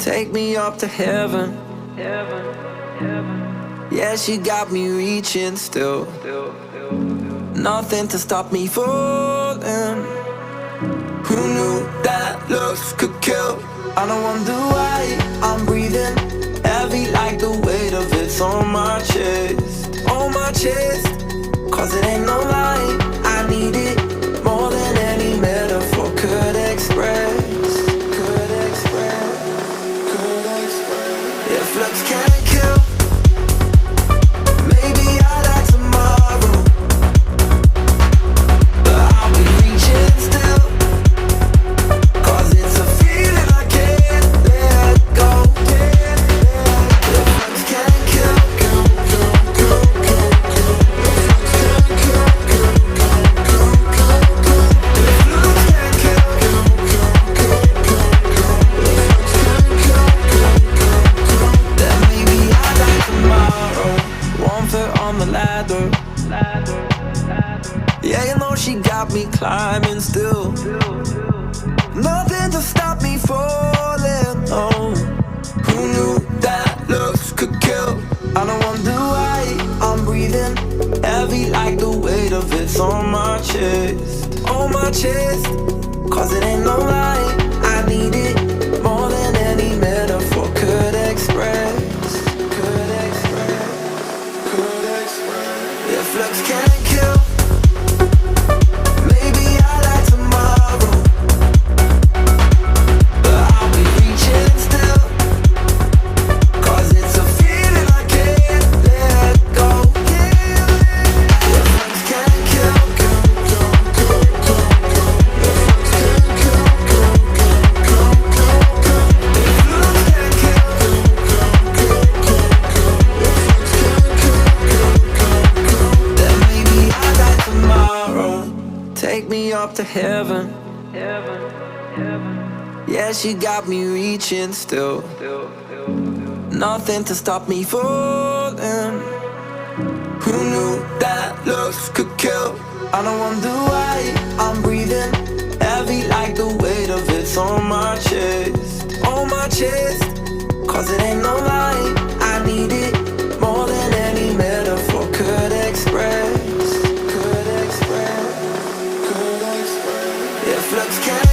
Take me up to heaven. Yeah, she got me reaching still. Nothing to stop me falling. Who knew that looks could kill? I don't wonder why I'm breathing heavy like the weight of it's on my chest. On my chest. Cause it ain't no lie, I need it more than any metaphor could express. If looks can't kill, maybe I'll die tomorrow, but I'll be reaching still. Cause it's a feeling I can't let go. If looks can't kill, on the ladder. Yeah, you know she got me climbing still. Nothing to stop me falling. Oh, who knew that looks could kill? I don't wonder why I'm breathing heavy like the weight of it's on my chest. On my chest. Cause it ain't no lie, I need it more than any metaphor could express. If looks can't kill, maybe I'll die tomorrow, but I'll be reaching still. Cause it's a feeling I can't let go. If looks can't kill, take me up to heaven. Yeah, she got me reaching still. Nothing to stop me falling. Who knew that looks could kill? I don't wonder why I'm breathing heavy like the weight of it's on my chest. On my chest. Cause it ain't no lie, I need it more than any metaphor could express. If looks can't